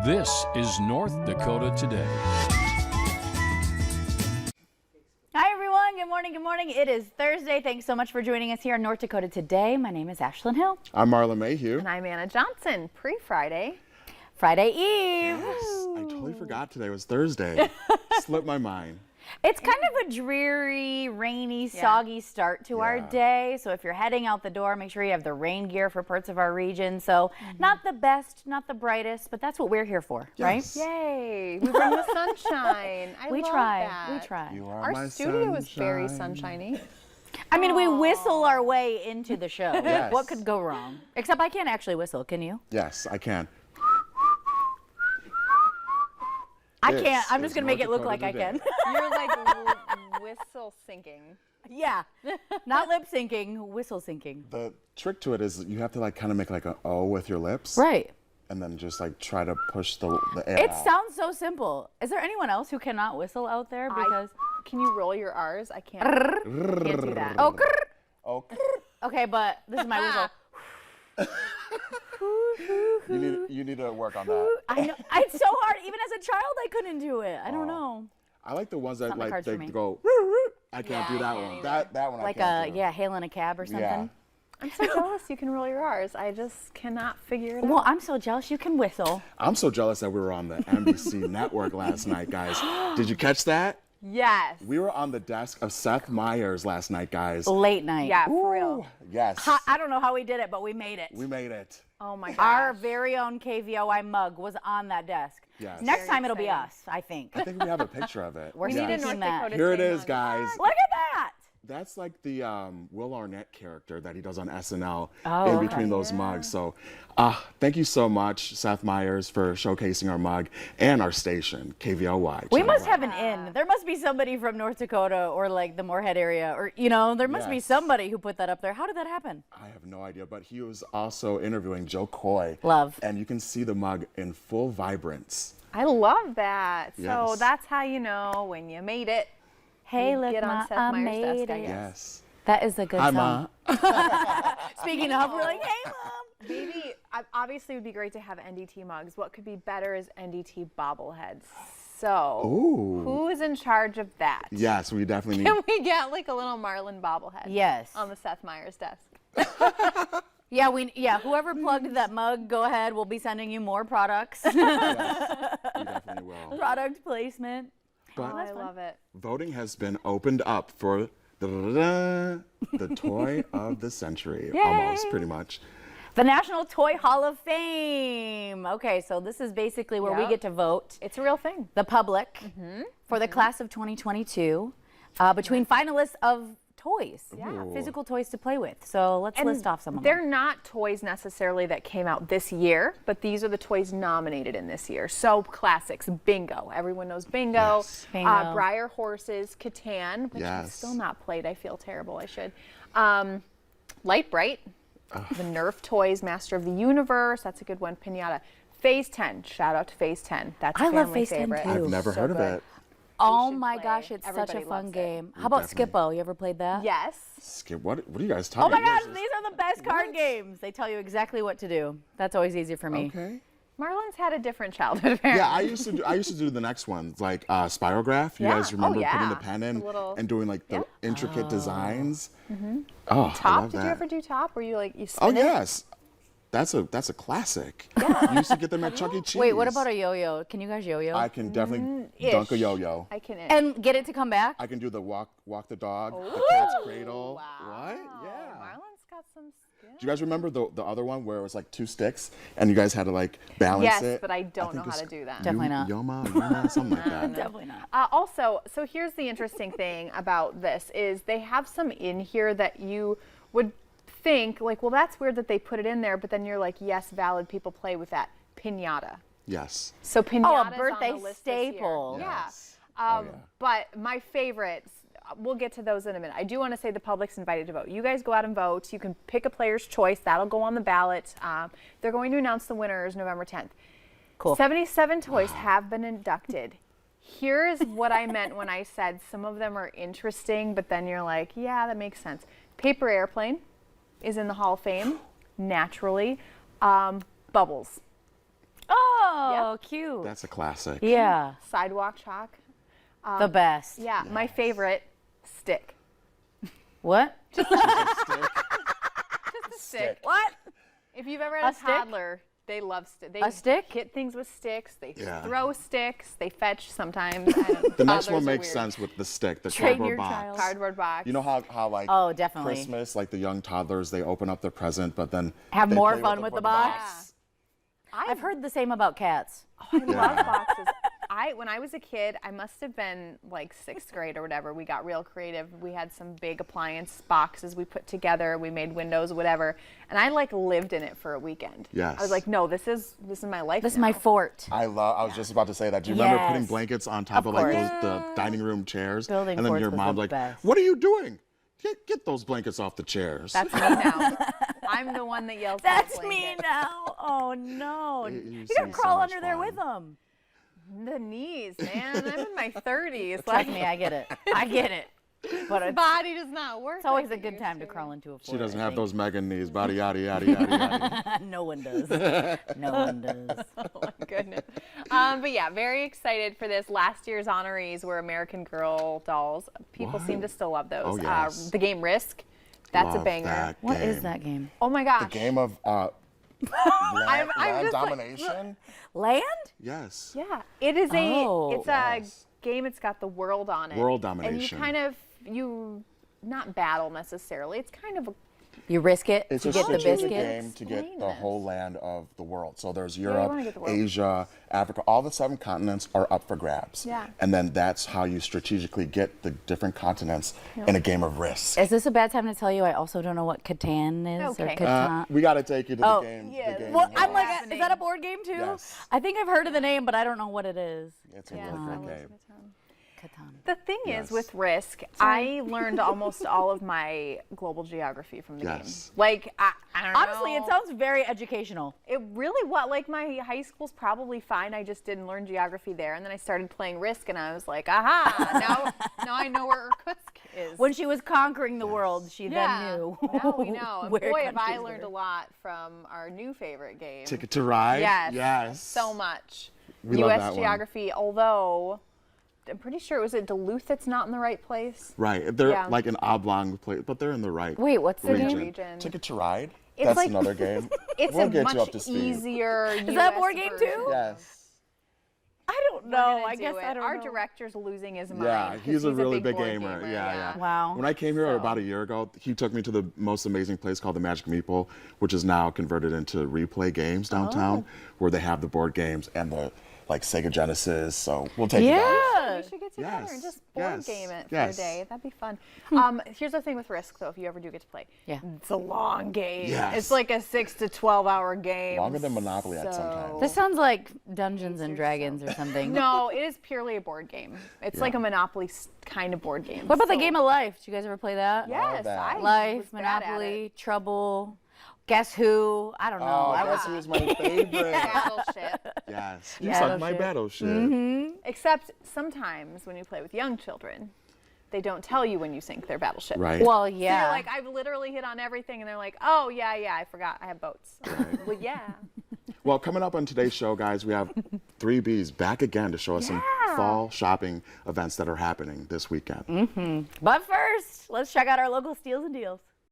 This is North Dakota Today. Hi everyone, good morning, good morning. It is Thursday. Thanks so much for joining us here on North Dakota Today. My name is Ashlyn Hill. I'm Marla Mayhew. And I'm Anna Johnson, pre-Friday. Friday Eve. Yes, I totally forgot today was Thursday. Slipped my mind. It's kind of a dreary, rainy, soggy start to our day. So if you're heading out the door, make sure you have the rain gear for parts of our region. So not the best, not the brightest, but that's what we're here for, right? Yay, we bring the sunshine. We love try, that. we try. You are Our my studio is very sunshine. sunshiny. I mean, we whistle our way into the show. Yes. What could go wrong? Except I can't actually whistle, can you? Yes, I can. I This can't. I'm just is going to make North it look Dakota like I Today. can. You're like whistle syncing. Yeah, not lip syncing, whistle syncing. The trick to it is you have to like kind of make like an O with your lips. Right. And then just like try to push the air It out. sounds so simple. Is there anyone else who cannot whistle out there? Because Can you roll your R's? I can't do that. oh, grrr. Oh, Okay, but this is my whistle. you need to work on that. I know it's so hard. Even as a child, I couldn't do it. I don't know. I like the ones that Not in the like cards for they me. go. I can't do that one. That one Like I can't do. hailing a cab or something. Yeah. I'm so jealous you can roll your R's. I just cannot figure it Well, out. I'm so jealous. You can whistle. I'm so jealous that we were on the NBC network last night, guys. Did you catch that? Yes. We were on the desk of Seth Meyers last night, guys. Late night. Yeah, for real. Yes. I don't know how we did it, but we made it. We made it. Oh my gosh. Our very own KVOI mug was on that desk. Yes. Next Very time it'll be exciting. us, I think. I think we have a picture of it. We're We need a Yes. North that. Dakota Here it State is, mug. guys. Look at that. That's like the Will Arnett character that he does on SNL Oh, in between those mugs. So thank you so much, Seth Meyers, for showcasing our mug and our station, KVOY. We Channel must Y. have an in. There must be somebody from North Dakota or like the Moorhead area, or there must be Yes. somebody who put that up there. How did that happen? I have no idea, but he was also interviewing Joe Coy. Love. And you can see the mug in full vibrance. I love that. So Yes. that's how you know when you made it. Hey, You look, get on Ma, Seth I Meyers' made desk, I it. guess. Yes. That is a good Hi, song. Ma. Speaking of, we're like, hey, Mom. Maybe, obviously it would be great to have NDT mugs. What could be better is NDT bobbleheads. So, Ooh. who is in charge of that? Yes, we definitely need. Can we get like a little Marlin bobblehead? Yes. On the Seth Meyers desk. Yeah, whoever plugged that mug, go ahead. We'll be sending you more products. Yes, we definitely will. Product placement. But I love it. voting has been opened up for the toy of the century, almost, pretty much. The National Toy Hall of Fame. Okay, so this is basically where we Yep. get to vote. It's a real thing. The public for the class of 2022 between finalists of toys, physical toys to play with. So let's list off some of They're them. not toys necessarily that came out this year, but these are the toys nominated in this year. So classics, Bingo. Everyone knows Bingo. Yes. Bingo. Briar Horses, Catan, which I've Yes. still not played. I feel terrible. I should. Light Bright. The Nerf toys, Master of the Universe. That's a good one. Pinata. Phase 10. Shout out to Phase 10. That's a I love family Phase 10 favorite. too. I've never So heard of good. it. Oh should my play. gosh, it's such a Everybody fun loves it. game. How about Definitely. Skippo? You ever played that? Yes. Skip, what are you guys Oh talking my about? gosh, these are the best card games. They tell you exactly what to do. That's always easy for me. Okay. Marlon's had a different childhood, apparently. Yeah, I used to do the next ones, like Spirograph. You Yeah. guys Oh, remember yeah. putting the pen in The little- and doing like the Yeah. intricate designs? Oh, I Top? love Did that. you ever do Top? Were you like, you Oh spin it? yes, that's a classic. You used to get them at Chuck E. Cheese. Wait, what about a yo-yo? Can you guys yo-yo? I can definitely dunk a Ish. yo-yo. I can. And get it to come back? I can do the walk the dog, the cat's cradle. Wow. What? Yeah. Marlon's got some skill. Do you guys remember the other one where it was like two sticks and you guys had to like balance Yes, it? but I don't know think how it's to do that. Definitely not. Yoma, something like that. Definitely not. Also, so here's the interesting thing about this is they have some in here that you would think like, well, that's weird that they put it in there, but then you're like, yes, valid. People play with that. Pinata. Yes. So pinata. Oh, a on the birthday list this year. staple. Yeah. Yes. Oh, yeah. But my favorites, we'll get to those in a minute. I do want to say the public's invited to vote. You guys go out and vote. You can pick a player's choice. That'll go on the ballot. They're going to announce the winners November 10th. Cool. 77 toys have been inducted. Here's what I meant when I said some of them are interesting, but then you're like, yeah, that makes sense. Paper Airplane is in the Hall of Fame, naturally. Bubbles. Oh, cute. That's a classic. Yeah, Sidewalk chalk. the best. Yeah, my favorite, stick. What? Just a stick. What? If you've ever had a stick? toddler, they love stick. They A stick? hit things with sticks. They Yeah. throw sticks. They fetch sometimes. I don't know. The next Toddlers one are makes weird. sense with the stick, the Train cardboard your box. child. Cardboard box. You know how like Oh, definitely. Christmas, like the young toddlers, they open up their present, but then Have they more play fun with the box. I've heard the same about cats. I love boxes. When I was a kid, I must have been like 6th grade or whatever. We got real creative. We had some big appliance boxes we put together. We made windows, whatever. And I like lived in it for a weekend. Yes. I was like, no, this is my life. This is now. my fort. I was just about to say that. Do you remember putting Yes. blankets on top of like course. the dining room chairs? Building and then forts your was mom's the like, best. "What are you doing? Get those blankets off the chairs." That's me now. I'm the one that yells. That's at the me blanket. now. Oh no! You You seem gotta so crawl much under there fun. with them. The knees, man. I'm in my 30s. Trust me, I get it. I get it. But it's body does not work. It's always like a it good used time to to. crawl into a fort. She doesn't I have think. those Megan knees. Body yada yada yada yada. No one does. No one does. Oh my goodness. But yeah, very excited for this. Last year's honorees were American Girl dolls. People seem to still love those. Oh, yes. The game Risk. That's a Love banger. that What is game. that game? Oh my gosh. The game of land I'm just like, domination. Land? Yes. Yeah, it is Oh. it's a game. It's got the world on it. World And domination. you not battle necessarily. It's kind of a You risk it It's to a get the strategic biscuit. game to get Explain the this. whole land of the world. So there's you Europe, wanna get the world. Asia, Africa. All the 7 continents are up for grabs. Yeah. And then that's how you strategically get the different continents in a game of Risk. Is this a bad time to tell you I also don't know what Catan is Okay. or Catan? We got to take you to Oh, the game. yeah. The game Well, of I'm Risk. like, is that a board game too? Yes. I think I've heard of the name, but I don't know what it is. It's a yeah, really I great love game. Catan. The thing Yes. is with Risk, I learned almost all of my global geography from the Yes. game. Like, I don't know. Honestly, it sounds very educational. It really what like my high school's probably fine. I just didn't learn geography there, and then I started playing Risk, and I was like, aha! Now I know where Irkutsk is. When she was conquering the world, she yeah, then knew. now we know. And where boy, have I countries learned were. a lot from our new favorite game. Ticket to Ride? Yes, Yes. so much. We love U.S. that one. geography, although I'm pretty sure it Duluth that's not in the right place. Right. They're Yeah. like an oblong place, but they're in the right Wait, what's the region. game? Region. Ticket to Ride? It's That's like- another game. It's We'll a get much you up to speed. easier. Is that a board game too? Yes. I don't We're know. gonna I do guess it. I don't Our know. director's losing his mind. Yeah, 'cause he's a really big board gamer. Yeah, yeah. Wow. When I came here So- about a year ago, he took me to the most amazing place called the Magic Meeple, which is now converted into Replay Games downtown, where they have the board games and the like Sega Genesis. So we'll take you guys. Yeah. We should get together and Yes, just board yes, game it for yes. a day. That'd be fun. Here's the thing with Risk, though, if you ever do get to play. Yeah. It's a long game. Yes. It's like a 6 to 12-hour game. Longer than Monopoly at some so- times. This sounds like Dungeons and Dragons or something. No, it is purely a board game. It's like a Monopoly kind of board game. What about the So- game of life? Did you guys ever play that? Yes, that. I Life, was bad at Monopoly, Trouble, Guess Who? I don't know. Oh, I Guess was Who's my favorite. it. Battleship. Yes. You Battleship. suck my battleship. Except sometimes when you play with young children, they don't tell you when you sink their battleship. Right. Well, So yeah. you're like, I've literally hit on everything, and they're like, oh, yeah, I forgot. I have boats. Well, yeah. Well, coming up on today's show, guys, we have 3Bs back again to show us some fall shopping events that are happening this weekend. But first, let's check out our local steals and deals.